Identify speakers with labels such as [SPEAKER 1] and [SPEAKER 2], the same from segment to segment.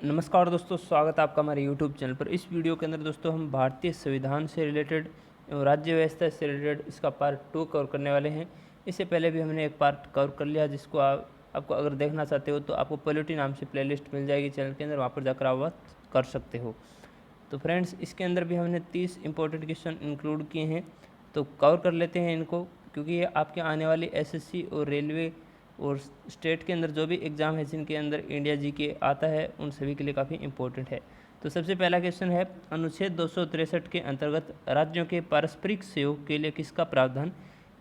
[SPEAKER 1] नमस्कार दोस्तों, स्वागत है आपका हमारे YouTube चैनल पर। इस वीडियो के अंदर दोस्तों हम भारतीय संविधान से रिलेटेड एवं राज्य व्यवस्था से रिलेटेड इसका पार्ट 2 कवर करने वाले हैं। इससे पहले भी हमने एक पार्ट कवर कर लिया, जिसको आपको अगर देखना चाहते हो तो आपको पॉलिटी नाम से प्लेलिस्ट मिल जाएगी चैनल के अंदर, वहाँ पर जाकर आप बात कर सकते हो। तो फ्रेंड्स, इसके अंदर भी हमने 30 इंपॉर्टेंट क्वेश्चन इंक्लूड किए हैं, तो कवर कर लेते हैं इनको, क्योंकि ये आपके आने वाली एसएससी और रेलवे और स्टेट के अंदर जो भी एग्ज़ाम है जिनके अंदर इंडिया जी के आता है, उन सभी के लिए काफ़ी इंपॉर्टेंट है। तो सबसे पहला क्वेश्चन है, अनुच्छेद 263 के अंतर्गत राज्यों के पारस्परिक सहयोग के लिए किसका प्रावधान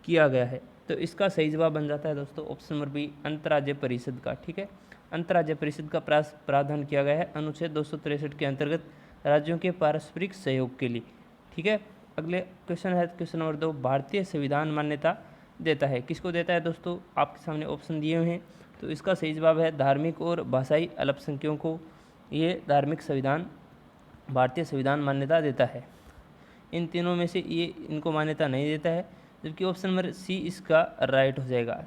[SPEAKER 1] किया गया है? तो इसका सही जवाब बन जाता है दोस्तों ऑप्शन नंबर बी, अंतर्राज्यीय परिषद का। ठीक है, अंतर्राज्यीय परिषद का प्रावधान किया गया है अनुच्छेद 263 के अंतर्गत राज्यों के पारस्परिक सहयोग के लिए। ठीक है, अगले क्वेश्चन है क्वेश्चन नंबर 2, भारतीय संविधान मान्यता देता है, किसको देता है दोस्तों? आपके सामने ऑप्शन दिए हुए हैं, तो इसका सही जवाब है धार्मिक और भाषाई अल्पसंख्यकों को ये धार्मिक संविधान भारतीय संविधान मान्यता देता है। इन तीनों में से ये इनको मान्यता नहीं देता है, जबकि ऑप्शन नंबर सी इसका राइट हो जाएगा।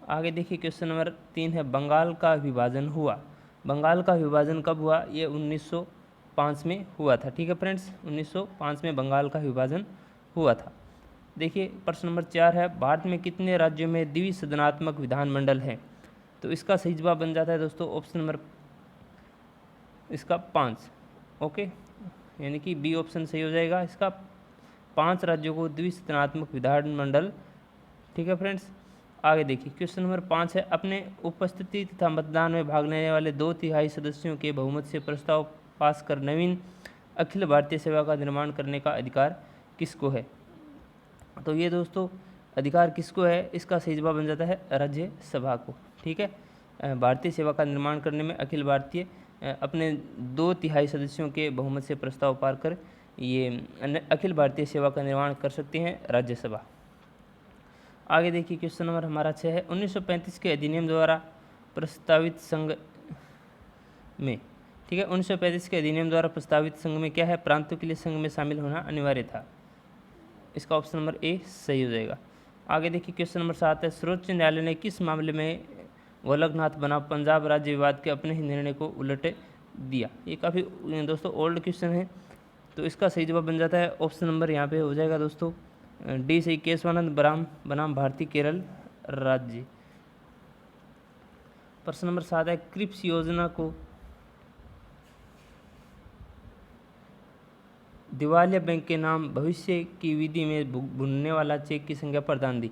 [SPEAKER 1] आगे देखिए, क्वेश्चन नंबर 3 है, बंगाल का विभाजन हुआ। बंगाल का विभाजन कब हुआ? ये 1905 में हुआ था। ठीक है फ्रेंड्स, 1905 में बंगाल का विभाजन हुआ था। देखिए प्रश्न नंबर 4 है, भारत में कितने राज्यों में द्विसदनात्मक विधानमंडल है? तो इसका सही जवाब बन जाता है दोस्तों ऑप्शन नंबर इसका 5। ओके, यानी कि बी ऑप्शन सही हो जाएगा इसका। 5 राज्यों को द्विसदनात्मक विधानमंडल। ठीक है फ्रेंड्स, आगे देखिए क्वेश्चन नंबर 5 है, अपने उपस्थिति तथा मतदान में भाग लेने वाले 2/3 सदस्यों के बहुमत से प्रस्ताव पास कर नवीन अखिल भारतीय सेवा का निर्माण करने का अधिकार किसको है? तो ये दोस्तों अधिकार किसको है? इसका सही जवाब बन जाता है राज्यसभा को। ठीक है, भारतीय सेवा का निर्माण करने में अखिल भारतीय अपने 2/3 सदस्यों के बहुमत से प्रस्ताव पार कर ये अखिल भारतीय सेवा का निर्माण कर सकती हैं राज्यसभा। आगे देखिए क्वेश्चन नंबर हमारा 6 है, 1935 के अधिनियम द्वारा प्रस्तावित संघ में, ठीक है, 1935 के अधिनियम द्वारा प्रस्तावित संघ में क्या है? प्रांतों के लिए संघ में शामिल होना अनिवार्य था। इसका ऑप्शन नंबर ए सही हो जाएगा। आगे देखिए क्वेश्चन नंबर 7 है, सर्वोच्च न्यायालय ने किस मामले में गोलकनाथ बनाम पंजाब राज्य विवाद के अपने ही निर्णय को उलट दिया? ये काफ़ी दोस्तों ओल्ड क्वेश्चन है, तो इसका सही जवाब बन जाता है ऑप्शन नंबर यहाँ पे हो जाएगा दोस्तों डी सही, केशवानंद बनाम भारतीय केरल राज्य। प्रश्न नंबर 7 है, क्रिप्स योजना को दिवालिया बैंक के नाम भविष्य की विधि में भुनने वाला चेक की संख्या प्रदान दी।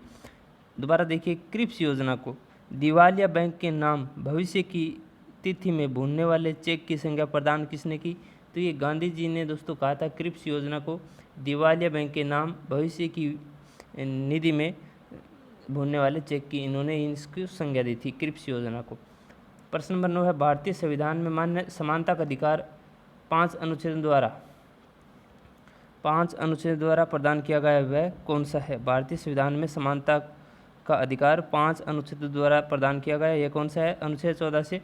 [SPEAKER 1] दोबारा देखिए, क्रिप्स योजना को दिवालिया बैंक के नाम भविष्य की तिथि में भुनने वाले चेक की संख्या प्रदान किसने की? तो ये गांधी जी ने दोस्तों कहा था क्रिप्स योजना को दिवालिया बैंक के नाम भविष्य की निधि में भुनने वाले चेक की इन्होंने इसकी संज्ञा दी थी क्रिप्स योजना को। प्रश्न नंबर 9 है, भारतीय संविधान में मान्य समानता का अधिकार 5 अनुच्छेद द्वारा प्रदान किया गया वह कौन सा है? भारतीय संविधान में समानता का अधिकार 5 अनुच्छेद द्वारा प्रदान किया गया, यह कौन सा है? अनुच्छेद 14 से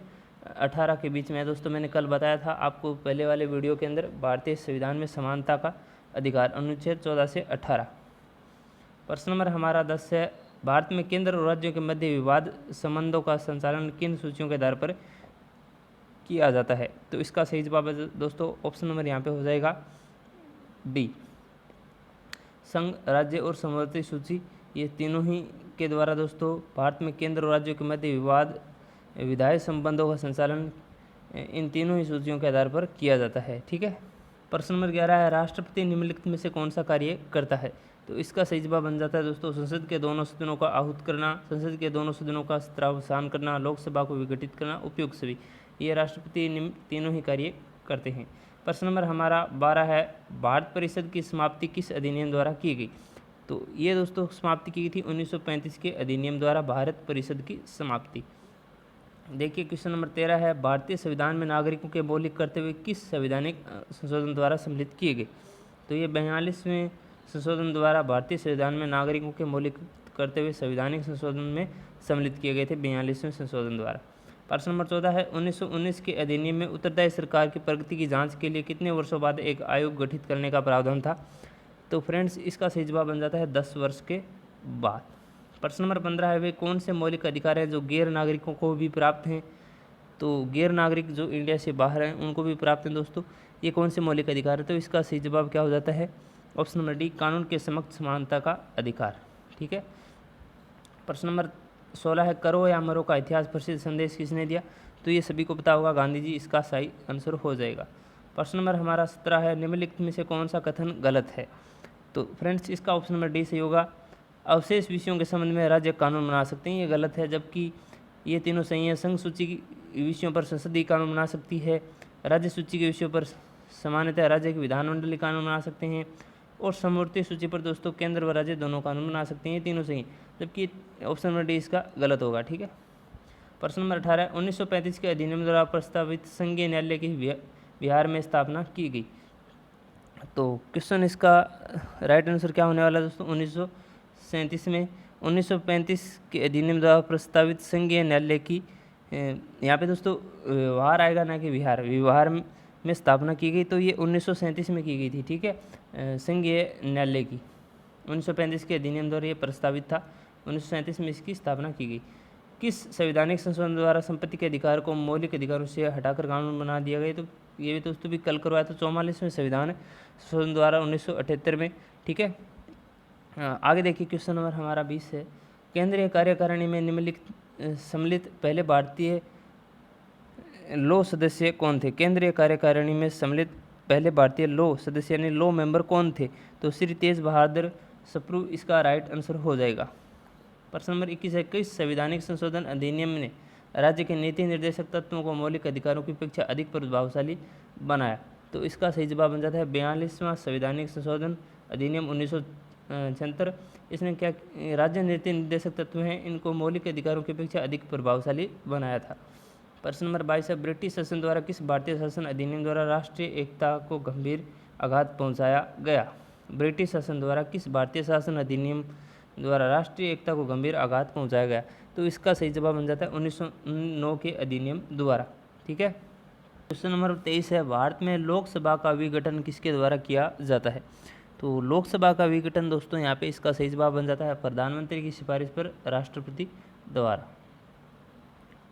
[SPEAKER 1] 18 के बीच में। दोस्तों मैंने कल बताया था आपको पहले वाले वीडियो के अंदर, भारतीय संविधान में समानता का अधिकार अनुच्छेद 14 से 18। प्रश्न नंबर हमारा 10 है, भारत में केंद्र और राज्यों के मध्य विवाद संबंधों का संचालन किन सूचियों के आधार पर किया जाता है? तो इसका सही जवाब है दोस्तों ऑप्शन नंबर यहाँ पे हो जाएगा डी, संघ, राज्य और समवर्ती सूची। ये तीनों ही के द्वारा दोस्तों भारत में केंद्र और राज्यों के मध्य विधायी संबंधों का संचालन इन तीनों ही सूचियों के आधार पर किया जाता है। ठीक है, प्रश्न नंबर 11 है, राष्ट्रपति निम्नलिखित में से कौन सा कार्य करता है? तो इसका सही जवाब बन जाता है दोस्तों संसद के दोनों सदनों का आहूत करना, संसद के दोनों सदनों का सत्रावसान करना, लोकसभा को विघटित करना, उपयुक्त सभी। ये राष्ट्रपति तीनों ही कार्य करते हैं। प्रश्न नंबर हमारा 12 है, भारत परिषद की समाप्ति किस अधिनियम द्वारा की गई? तो ये दोस्तों समाप्ति की गई थी 1935 के अधिनियम द्वारा भारत परिषद की समाप्ति। देखिए क्वेश्चन नंबर 13 है, भारतीय संविधान में नागरिकों के मौलिक कर्तव्य किस संवैधानिक संशोधन द्वारा सम्मिलित किए गए? तो ये 42वें संशोधन द्वारा भारतीय संविधान में नागरिकों के मौलिक कर्तव्य संवैधानिक संशोधन में सम्मिलित किए गए थे 42वें संशोधन द्वारा। प्रश्न नंबर 14 है, 1919 के अधिनियम में उत्तरदायी सरकार की प्रगति की जांच के लिए कितने वर्षों बाद एक आयोग गठित करने का प्रावधान था? तो फ्रेंड्स इसका सही जवाब बन जाता है 10 वर्ष के बाद। प्रश्न नंबर 15 है, वे कौन से मौलिक अधिकार हैं जो गैर नागरिकों को भी प्राप्त हैं? तो गैर नागरिक जो इंडिया से बाहर हैं उनको भी प्राप्त हैं दोस्तों। ये कौन से मौलिक अधिकार है? तो इसका सही जवाब क्या हो जाता है? ऑप्शन नंबर डी, कानून के समक्ष समानता का अधिकार। ठीक है। प्रश्न नंबर 16 है, करो या मरो का इतिहास प्रसिद्ध संदेश किसने दिया? तो ये सभी को पता होगा, गांधी जी इसका सही आंसर हो जाएगा। प्रश्न नंबर हमारा 17 है, निम्नलिखित में से कौन सा कथन गलत है? तो फ्रेंड्स इसका ऑप्शन नंबर डी सही होगा। अवशेष विषयों के संबंध में राज्य कानून बना सकते हैं, ये गलत है, जबकि ये तीनों सही हैं। संघ सूची की विषयों पर संसदीय कानून बना सकती है, राज्य सूची के विषयों पर सामान्यतः राज्य के विधानमंडलीय कानून बना सकते हैं, और समवर्ती सूची पर दोस्तों केंद्र व राज्य दोनों कानून बना सकते हैं, ये तीनों सही, जबकि ऑप्शन नंबर डी इसका गलत होगा। ठीक है। प्रश्न नंबर 18, 1935 के अधिनियम द्वारा प्रस्तावित संघीय न्यायालय की बिहार में स्थापना की गई। तो क्वेश्चन इसका राइट आंसर क्या होने वाला है दोस्तों? 1937 में 1935 के अधिनियम द्वारा प्रस्तावित संघीय न्यायालय की यहाँ पे दोस्तों व्यवहार आएगा ना कि विहार में स्थापना की गई, तो ये 1937 में की गई थी। ठीक है। संघीय न्यायालय की 1935 के अधिनियम द्वारा ये प्रस्तावित था, 1937 में इसकी स्थापना की गई। किस संवैधानिक संशोधन द्वारा संपत्ति के अधिकार को मौलिक अधिकारों से हटाकर कानून बना दिया गया? तो ये भी दोस्तों भी कल करवाया था, 44वें संविधान संशोधन द्वारा 1978 में। ठीक है। आगे देखिए क्वेश्चन नंबर हमारा 20 है, केंद्रीय कार्यकारिणी में निम्नलिखित सम्मिलित पहले भारतीय लो सदस्य कौन थे? केंद्रीय कार्यकारिणी में सम्मिलित पहले भारतीय लो सदस्य यानी लो मेंबर कौन थे? तो श्री तेज बहादुर सप्रू इसका राइट आंसर हो जाएगा। प्रश्न नंबर 21 है, किस संवैधानिक संशोधन अधिनियम ने राज्य के नीति निर्देशक तत्वों को मौलिक अधिकारों की अपेक्षा अधिक प्रभावशाली बनाया? तो इसका सही जवाब बन जाता है 42वां संवैधानिक संशोधन अधिनियम 1976। इसने क्या राज्य नीति निर्देशक तत्व हैं इनको मौलिक अधिकारों की अपेक्षा अधिक प्रभावशाली बनाया था। प्रश्न नंबर 22 है, ब्रिटिश शासन द्वारा किस भारतीय शासन अधिनियम द्वारा राष्ट्रीय एकता को गंभीर आघात पहुंचाया गया? ब्रिटिश शासन द्वारा किस भारतीय शासन अधिनियम द्वारा राष्ट्रीय एकता को गंभीर आघात पहुंचाया गया? तो इसका सही जवाब बन जाता है 1909 के अधिनियम द्वारा। ठीक है। क्वेश्चन नंबर 23 है, भारत में लोकसभा का विघटन किसके द्वारा किया जाता है? तो लोकसभा का विघटन दोस्तों यहाँ पे इसका सही जवाब बन जाता है प्रधानमंत्री की सिफारिश पर राष्ट्रपति द्वारा।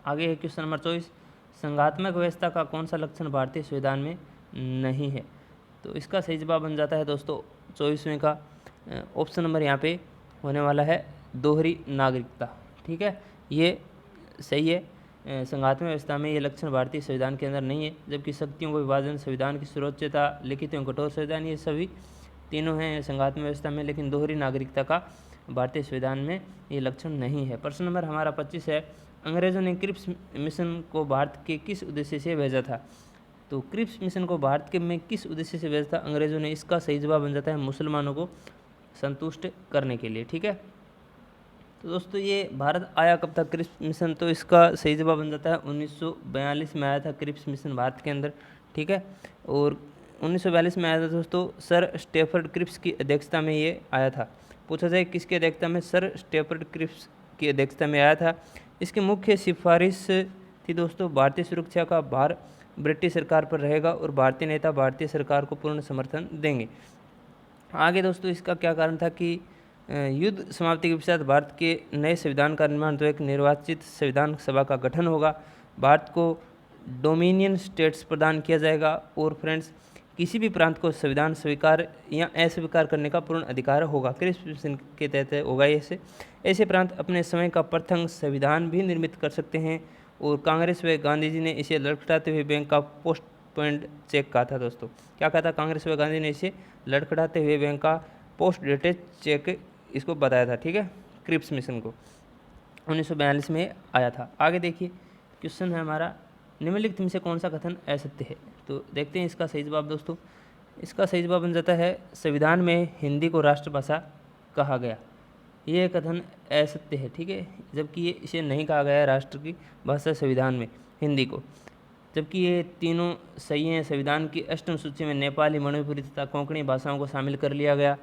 [SPEAKER 1] आगे है क्वेश्चन नंबर 24, संघात्मक व्यवस्था का कौन सा लक्षण भारतीय संविधान में नहीं है? तो इसका सही जवाब बन जाता है दोस्तों 24वें का ऑप्शन नंबर यहाँ पे होने वाला है दोहरी नागरिकता। ठीक है, ये सही है। संघात्मक व्यवस्था में ये लक्षण भारतीय संविधान के अंदर नहीं है, जबकि शक्तियों को विभाजन, संविधान की सर्वोच्चता, लिखित एवं कठोर संविधान, ये सभी तीनों हैं संघात्मक व्यवस्था में, लेकिन दोहरी नागरिकता का भारतीय संविधान में ये लक्षण नहीं है। प्रश्न नंबर हमारा 25 है, अंग्रेजों ने क्रिप्स मिशन को भारत के किस उद्देश्य से भेजा था? तो क्रिप्स मिशन को भारत के में किस उद्देश्य से भेजा था अंग्रेजों ने? इसका सही जवाब बन जाता है मुसलमानों को संतुष्ट करने के लिए। ठीक है। तो दोस्तों ये भारत आया कब था क्रिप्स मिशन? तो इसका सही जवाब बन जाता है 1942 में आया था क्रिप्स मिशन भारत के अंदर। ठीक है। और 1942 में आया था दोस्तों, सर स्टेफर्ड क्रिप्स की अध्यक्षता में ये आया था। पूछा जाए किसकी अध्यक्षता में? सर स्टेफर्ड क्रिप्स की अध्यक्षता में आया था। इसकी मुख्य सिफारिश थी दोस्तों, भारतीय सुरक्षा का भार ब्रिटिश सरकार पर रहेगा और भारतीय नेता भारतीय सरकार को पूर्ण समर्थन देंगे। आगे दोस्तों इसका क्या कारण था कि युद्ध समाप्ति के पश्चात भारत के नए संविधान का निर्माण तो एक निर्वाचित संविधान सभा का गठन होगा, भारत को डोमिनियन स्टेट्स प्रदान किया जाएगा, और फ्रेंड्स किसी भी प्रांत को संविधान स्वीकार या अस्वीकार करने का पूर्ण अधिकार होगा। क्रिप्स मिशन के तहत होगा ऐसे प्रांत अपने समय का प्रथम संविधान भी निर्मित कर सकते हैं। और कांग्रेस व गांधी जी ने इसे लड़खड़ाते हुए बैंक का पोस्ट पेड चेक कहा था दोस्तों। क्या कहा था? कांग्रेस व गांधी ने इसे लड़खड़ाते हुए बैंक का पोस्ट डेटेड चेक इसको बताया था। ठीक है, क्रिप्स मिशन को 1942 में आया था। आगे देखिए क्वेश्चन है हमारा, निम्नलिखित में से कौन सा कथन असत्य है? तो देखते हैं इसका सही जवाब दोस्तों। इसका सही जवाब बन जाता है संविधान में हिंदी को राष्ट्रभाषा कहा गया। ये कथन असत्य है। ठीक है, जबकि ये इसे नहीं कहा गया है राष्ट्र की भाषा संविधान में हिंदी को, जबकि ये तीनों सही हैं। संविधान की अष्टम सूची में नेपाली, मणिपुरी तथा कोंकणी भाषाओं को शामिल कर लिया गया।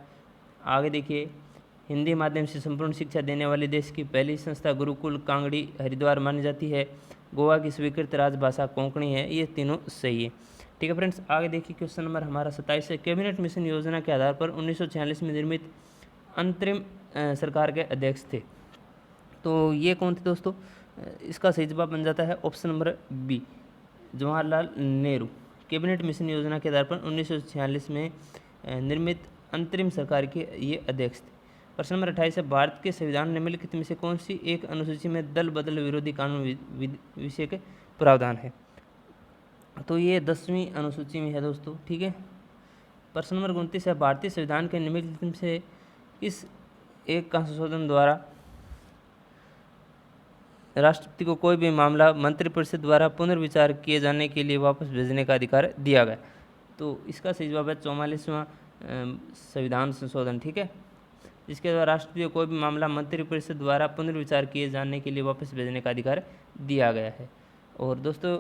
[SPEAKER 1] आगे देखिए, हिंदी माध्यम से संपूर्ण शिक्षा देने वाले देश की पहली संस्था गुरुकुल कांगड़ी हरिद्वार मानी जाती है। गोवा की स्वीकृत राजभाषा कोंकणी है। ये तीनों सही है। ठीक है फ्रेंड्स, आगे देखिए क्वेश्चन नंबर हमारा 27 है, कैबिनेट मिशन योजना के आधार पर 1946 में निर्मित अंतरिम सरकार के अध्यक्ष थे। तो ये कौन थे दोस्तों? इसका सही जवाब बन जाता है option number B, Jawaharlal Nehru. Cabinet mission योजना के आधार पर 1946 में निर्मित अंतरिम सरकार के ये अध्यक्ष थे। प्रश्न नंबर 28 है, भारत के संविधान निम्नलिखित में से कौन सी एक अनुसूची में दल बदल विरोधी कानून विषय के प्रावधान है? तो ये 10वीं अनुसूची में है दोस्तों, ठीक है। प्रश्न नंबर 29 है, भारतीय संविधान के निम्नलिखित में से किस एक का संशोधन द्वारा राष्ट्रपति को कोई भी मामला मंत्रिपरिषद द्वारा पुनर्विचार किए जाने के लिए वापस भेजने का अधिकार दिया गया? तो इसका सही जवाब है 44वां संविधान संशोधन, ठीक है, जिसके द्वारा राष्ट्रपति को कोई भी मामला मंत्रिपरिषद द्वारा पुनर्विचार किए जाने के लिए वापस भेजने का अधिकार दिया गया है। और दोस्तों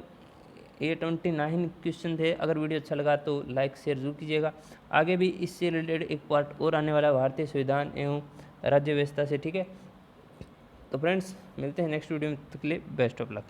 [SPEAKER 1] ये 29 क्वेश्चन थे। अगर वीडियो अच्छा लगा तो लाइक शेयर जरूर कीजिएगा। आगे भी इससे रिलेटेड एक पार्ट और आने वाला है भारतीय संविधान एवं राज्य व्यवस्था से, ठीक है। तो फ्रेंड्स मिलते हैं नेक्स्ट वीडियो में, तब तक के लिए बेस्ट ऑफ लक।